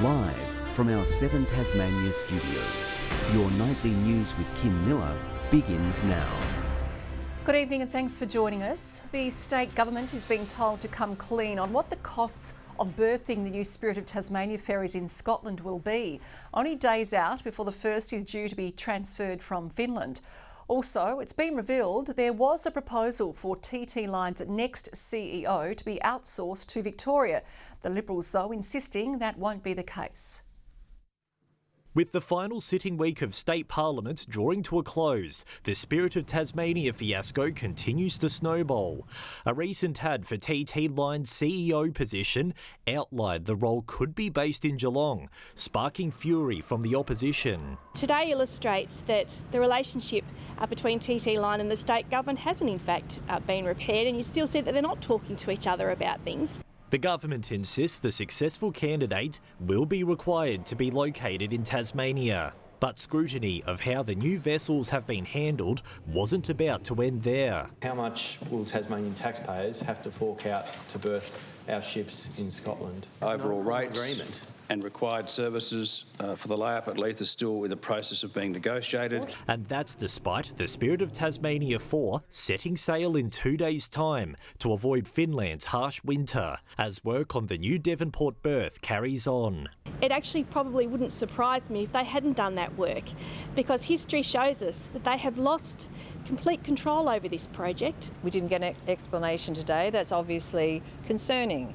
Live from our 7 Tasmania studios, your nightly news with Kim Miller begins now. Good evening and thanks for joining us. The state government is being told to come clean on what the costs of berthing the new Spirit of Tasmania ferries in Scotland will be, only days out before the first is due to be transferred from Finland. Also, it's been revealed there was a proposal for TT Line's next CEO to be outsourced to Victoria. The Liberals, though, insisting that won't be the case. With the final sitting week of State Parliament drawing to a close, the Spirit of Tasmania fiasco continues to snowball. A recent ad for TT Line's CEO position outlined the role could be based in Geelong, sparking fury from the opposition. Today illustrates that the relationship between TT Line and the state government hasn't in fact been repaired, and you still see that they're not talking to each other about things. The government insists the successful candidate will be required to be located in Tasmania. But scrutiny of how the new vessels have been handled wasn't about to end there. How much will Tasmanian taxpayers have to fork out to berth our ships in Scotland? Overall rates and required services for the layup at Leith is still in the process of being negotiated. And that's despite the Spirit of Tasmania 4 setting sail in 2 days' time to avoid Finland's harsh winter, as work on the new Devonport berth carries on. It actually probably wouldn't surprise me if they hadn't done that work, because history shows us that they have lost complete control over this project. We didn't get an explanation today. That's obviously concerning.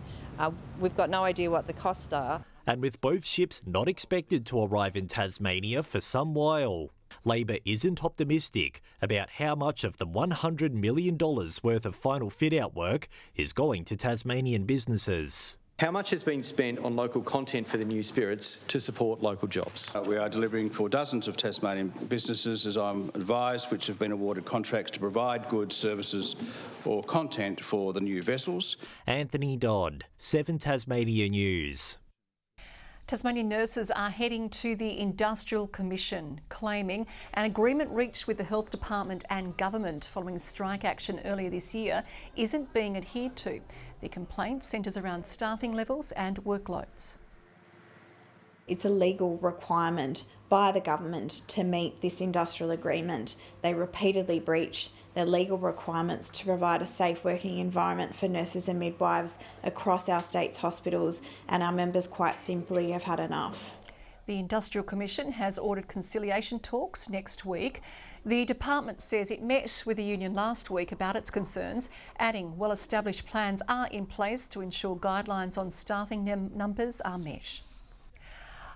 We've got no idea what the costs are. And with both ships not expected to arrive in Tasmania for some while, Labor isn't optimistic about how much of the $100 million worth of final fit-out work is going to Tasmanian businesses. How much has been spent on local content for the new Spirits to support local jobs? We are delivering for dozens of Tasmanian businesses, as I'm advised, which have been awarded contracts to provide goods, services or content for the new vessels. Anthony Dodd, 7 Tasmania News. Tasmanian nurses are heading to the Industrial Commission, claiming an agreement reached with the Health Department and government following strike action earlier this year isn't being adhered to. The complaint centres around staffing levels and workloads. It's a legal requirement by the government to meet this industrial agreement. They repeatedly breach their legal requirements to provide a safe working environment for nurses and midwives across our state's hospitals, and our members quite simply have had enough. The Industrial Commission has ordered conciliation talks next week. The department says it met with the union last week about its concerns, adding well-established plans are in place to ensure guidelines on staffing numbers are met.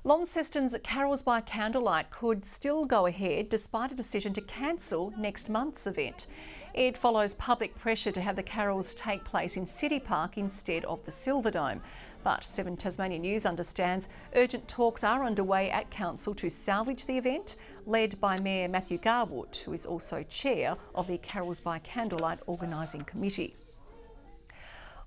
Launceston's Carols by Candlelight could still go ahead despite a decision to cancel next month's event. It follows public pressure to have the carols take place in City Park instead of the Silverdome. But 7 Tasmania News understands urgent talks are underway at Council to salvage the event, led by Mayor Matthew Garwood, who is also chair of the Carols by Candlelight Organising Committee.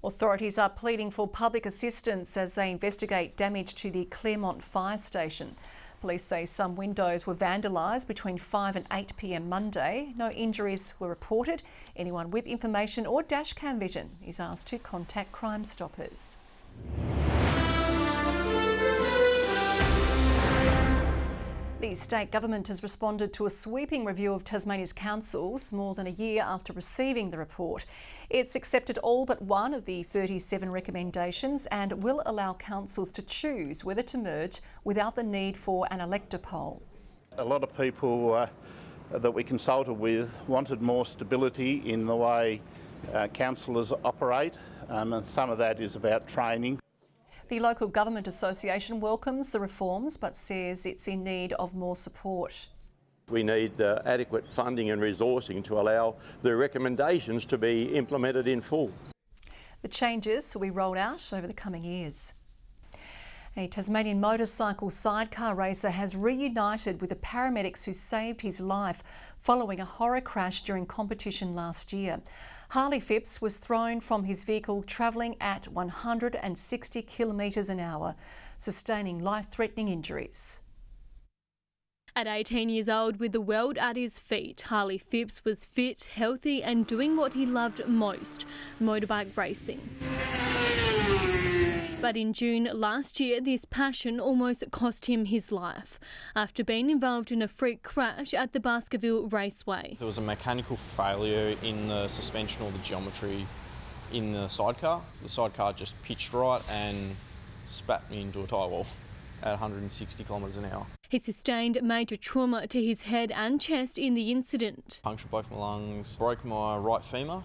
Authorities are pleading for public assistance as they investigate damage to the Claremont fire station. Police say some windows were vandalised between 5 and 8 p.m. Monday. No injuries were reported. Anyone with information or dashcam vision is asked to contact Crime Stoppers. The state government has responded to a sweeping review of Tasmania's councils more than a year after receiving the report. It's accepted all but one of the 37 recommendations and will allow councils to choose whether to merge without the need for an elector poll. A lot of people that we consulted with wanted more stability in the way councillors operate, and some of that is about training. The Local Government Association welcomes the reforms but says it's in need of more support. We need adequate funding and resourcing to allow the recommendations to be implemented in full. The changes will be rolled out over the coming years. A Tasmanian motorcycle sidecar racer has reunited with the paramedics who saved his life following a horror crash during competition last year. Harley Phipps was thrown from his vehicle travelling at 160 kilometres an hour, sustaining life-threatening injuries. At 18 years old, with the world at his feet, Harley Phipps was fit, healthy and doing what he loved most, motorbike racing. But in June last year, this passion almost cost him his life after being involved in a freak crash at the Baskerville Raceway. There was a mechanical failure in the suspension or the geometry in the sidecar. The sidecar just pitched right and spat me into a tyre wall at 160 kilometres an hour. He sustained major trauma to his head and chest in the incident. Punctured both my lungs, broke my right femur,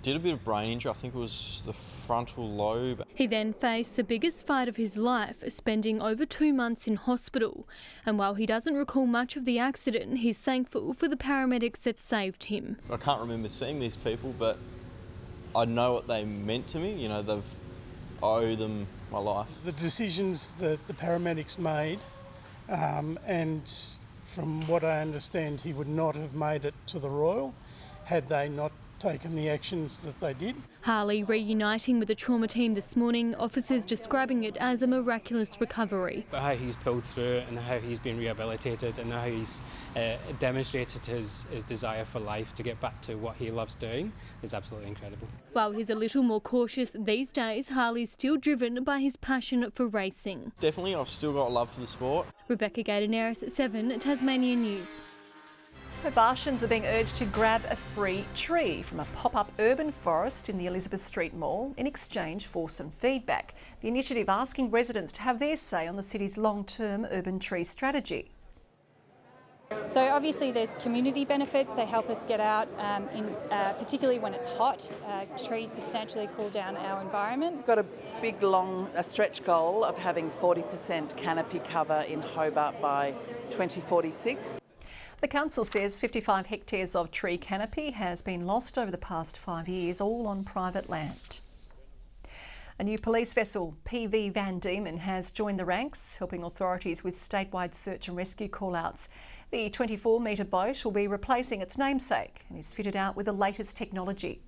did a bit of brain injury, I think it was the frontal lobe. He then faced the biggest fight of his life, spending over 2 months in hospital. And while he doesn't recall much of the accident, he's thankful for the paramedics that saved him. I can't remember seeing these people, but I know what they meant to me. You know, I owe them my life. The decisions that the paramedics made, and from what I understand, he would not have made it to the Royal had they not taken the actions that they did. Harley reuniting with the trauma team this morning, officers describing it as a miraculous recovery. But how he's pulled through it and how he's been rehabilitated and how he's demonstrated his desire for life to get back to what he loves doing is absolutely incredible. While he's a little more cautious these days, Harley's still driven by his passion for racing. Definitely, I've still got a love for the sport. Rebecca Gaydaneris, 7 Tasmanian News. Hobartians are being urged to grab a free tree from a pop-up urban forest in the Elizabeth Street Mall in exchange for some feedback. The initiative asking residents to have their say on the city's long-term urban tree strategy. So obviously there's community benefits. They help us get out, particularly when it's hot. Trees substantially cool down our environment. We've got a big, long stretch goal of having 40% canopy cover in Hobart by 2046. The council says 55 hectares of tree canopy has been lost over the past 5 years, all on private land. A new police vessel, PV Van Diemen, has joined the ranks, helping authorities with statewide search and rescue call-outs. The 24-metre boat will be replacing its namesake and is fitted out with the latest technology.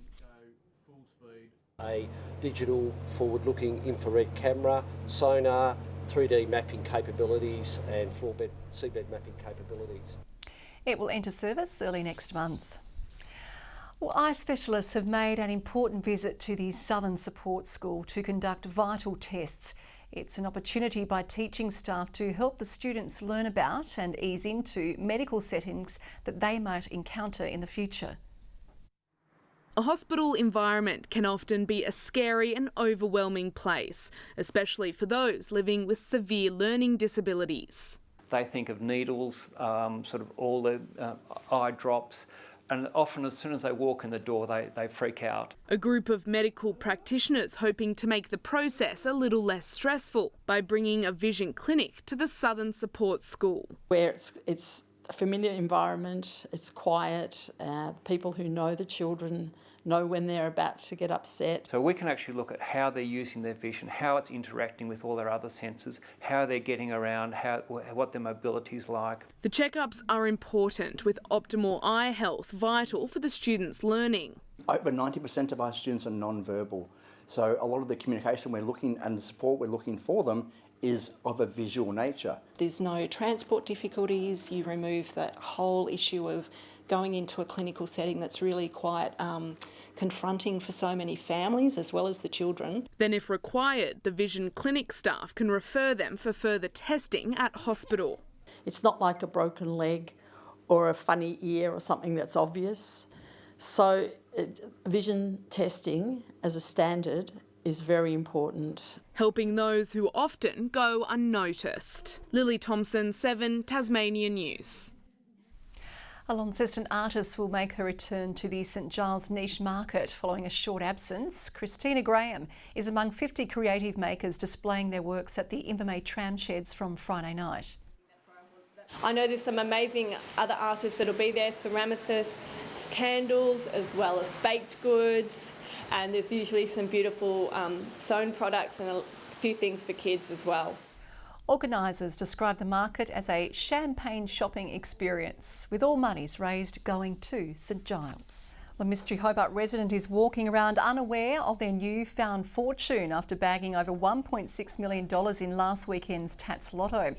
A digital forward-looking infrared camera, sonar, 3D mapping capabilities and floor-bed, seabed mapping capabilities. It will enter service early next month. Well, eye specialists have made an important visit to the Southern Support School to conduct vital tests. It's an opportunity by teaching staff to help the students learn about and ease into medical settings that they might encounter in the future. A hospital environment can often be a scary and overwhelming place, especially for those living with severe learning disabilities. They think of needles, sort of all the eye drops, and often as soon as they walk in the door they freak out. A group of medical practitioners hoping to make the process a little less stressful by bringing a vision clinic to the Southern Support School. Where it's a familiar environment, it's quiet, people who know the children know when they're about to get upset. So we can actually look at how they're using their vision, how it's interacting with all their other senses, how they're getting around, what their mobility is like. The checkups are important, with optimal eye health vital for the students' learning. Over 90% of our students are non-verbal, so a lot of the communication we're looking and the support we're looking for them is of a visual nature. There's no transport difficulties. You remove that whole issue of going into a clinical setting that's really quite confronting for so many families as well as the children. Then if required, the vision clinic staff can refer them for further testing at hospital. It's not like a broken leg or a funny ear or something that's obvious. So vision testing as a standard is very important. Helping those who often go unnoticed. Lily Thompson, 7 Tasmanian News. A Launceston artist will make her return to the St Giles niche market following a short absence. Christina Graham is among 50 creative makers displaying their works at the Invermay tram sheds from Friday night. I know there's some amazing other artists that'll be there, ceramicists, candles, as well as baked goods, and there's usually some beautiful sewn products and a few things for kids as well. Organisers describe the market as a champagne shopping experience, with all monies raised going to St Giles. A Mystery Hobart resident is walking around unaware of their newfound fortune after bagging over $1.6 million in last weekend's Tats Lotto.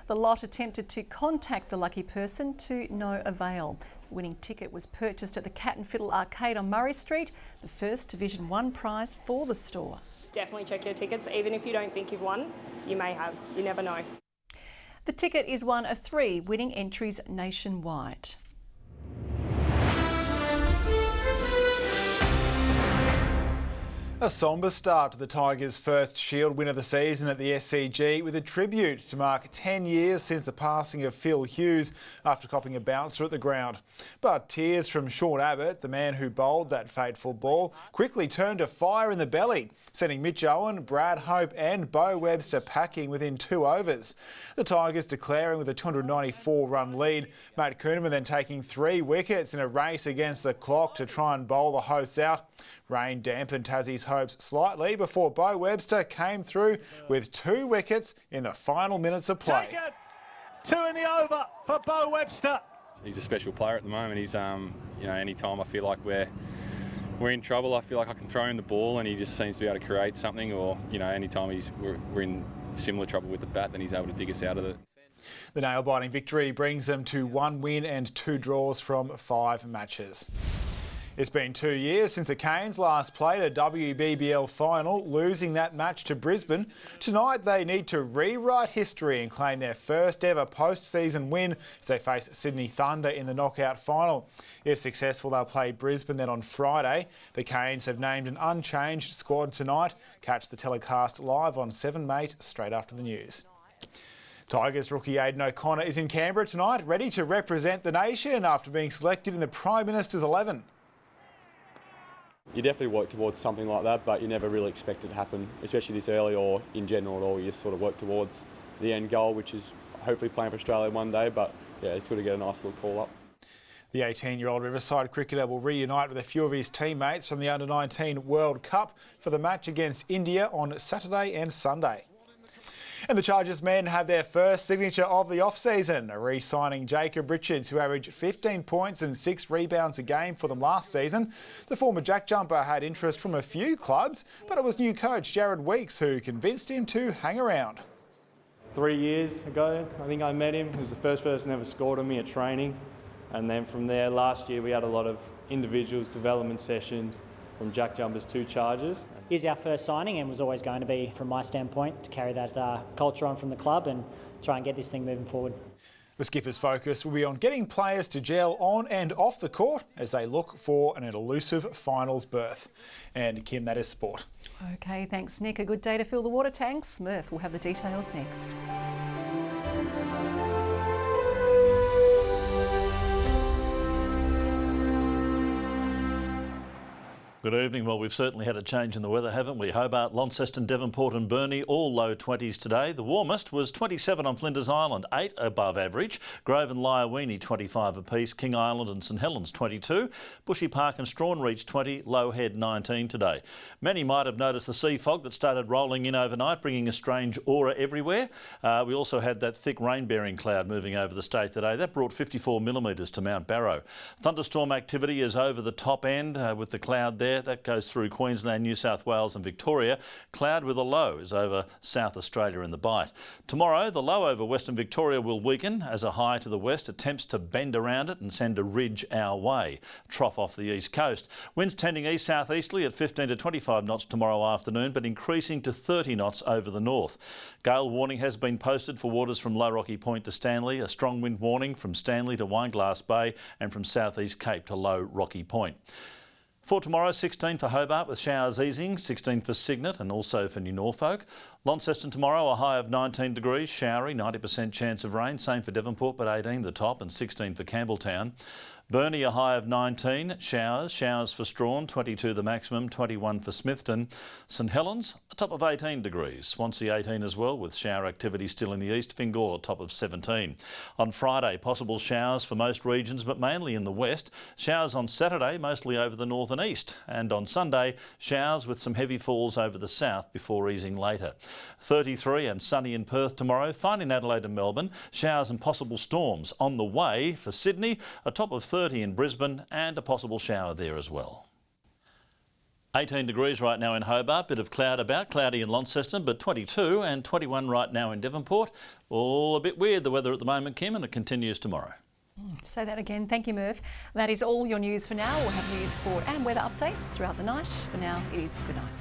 The lot attempted to contact the lucky person to no avail. The winning ticket was purchased at the Cat and Fiddle Arcade on Murray Street, the first Division 1 prize for the store. definitely check your tickets. Even if you don't think you've won, you may have. You never know. The ticket is one of 3 winning entries nationwide. A sombre start to the Tigers' first Shield win of the season at the SCG, with a tribute to mark 10 years since the passing of Phil Hughes after copping a bouncer at the ground. But tears from Sean Abbott, the man who bowled that fateful ball, quickly turned to fire in the belly, sending Mitch Owen, Brad Hope and Beau Webster packing within 2 overs. The Tigers declaring with a 294-run lead, Matt Kuhneman then taking 3 wickets in a race against the clock to try and bowl the hosts out. Rain dampened Tassie's hopes slightly before Beau Webster came through with 2 wickets in the final minutes of play. Take it! 2 in the over for Beau Webster. He's a special player at the moment. He's, any time I feel like we're in trouble, I feel like I can throw him the ball and he just seems to be able to create something. Or, any time we're in similar trouble with the bat, then he's able to dig us out of it. The nail-biting victory brings them to 1 win and 2 draws from 5 matches. It's been 2 years since the Canes last played a WBBL final, losing that match to Brisbane. Tonight they need to rewrite history and claim their first ever post-season win as they face Sydney Thunder in the knockout final. If successful, they'll play Brisbane then on Friday. The Canes have named an unchanged squad tonight. Catch the telecast live on 7 Mate straight after the news. Tigers rookie Aiden O'Connor is in Canberra tonight, ready to represent the nation after being selected in the Prime Minister's 11. You definitely work towards something like that, but you never really expect it to happen, especially this early or in general at all. You just sort of work towards the end goal, which is hopefully playing for Australia one day, but yeah, it's good to get a nice little call up. The 18-year-old Riverside cricketer will reunite with a few of his teammates from the Under-19 World Cup for the match against India on Saturday and Sunday. And the Chargers men have their first signature of the off-season, re-signing Jacob Richards, who averaged 15 points and 6 rebounds a game for them last season. The former Jack Jumper had interest from a few clubs, but it was new coach Jared Weeks who convinced him to hang around. 3 years ago, I think I met him. He was the first person ever scored on me at training. And then from there, last year, we had a lot of individuals development sessions from Jack Jumpers to Chargers. He's our first signing and was always going to be, from my standpoint, to carry that culture on from the club and try and get this thing moving forward. The skipper's focus will be on getting players to gel on and off the court as they look for an elusive finals berth. And Kim, that is sport. OK, thanks Nick. A good day to fill the water tanks. Murph will have the details next. Good evening. Well, we've certainly had a change in the weather, haven't we? Hobart, Launceston, Devonport and Burnie, all low 20s today. The warmest was 27 on Flinders Island, 8 above average. Grove and Lyowini, 25 apiece. King Island and St Helens, 22. Bushy Park and Strawn reached 20. Low Head, 19 today. Many might have noticed the sea fog that started rolling in overnight, bringing a strange aura everywhere. We also had that thick rain-bearing cloud moving over the state today. That brought 54 millimetres to Mount Barrow. Thunderstorm activity is over the top end with the cloud there. That goes through Queensland, New South Wales and Victoria. Cloud with a low is over South Australia in the Bight. Tomorrow, the low over Western Victoria will weaken as a high to the west attempts to bend around it and send a ridge our way. Trough off the east coast. Winds tending east-southeasterly at 15 to 25 knots tomorrow afternoon, but increasing to 30 knots over the north. Gale warning has been posted for waters from Low Rocky Point to Stanley, a strong wind warning from Stanley to Wineglass Bay and from southeast Cape to Low Rocky Point. For tomorrow, 16 for Hobart with showers easing, 16 for Cygnet and also for New Norfolk. Launceston tomorrow, a high of 19 degrees, showery, 90% chance of rain. Same for Devonport, but 18 the top and 16 for Campbelltown. Burnie, a high of 19, showers for Strawn, 22 the maximum, 21 for Smithton. St Helens, a top of 18 degrees. Swansea 18 as well, with shower activity still in the east. Fingal, a top of 17. On Friday, possible showers for most regions, but mainly in the west. Showers on Saturday, mostly over the north and east. And on Sunday, showers with some heavy falls over the south before easing later. 33 and sunny in Perth tomorrow. Fine in Adelaide and Melbourne. Showers and possible storms on the way for Sydney, a top of 30 in Brisbane and a possible shower there as well. 18 degrees right now in Hobart, bit of cloud about, cloudy in Launceston, but 22 and 21 right now in Devonport. All a bit weird, the weather at the moment, Kim, and it continues tomorrow. Say that again. Thank you, Murph. That is all your news for now. We'll have news, sport and weather updates throughout the night. For now, it is good night.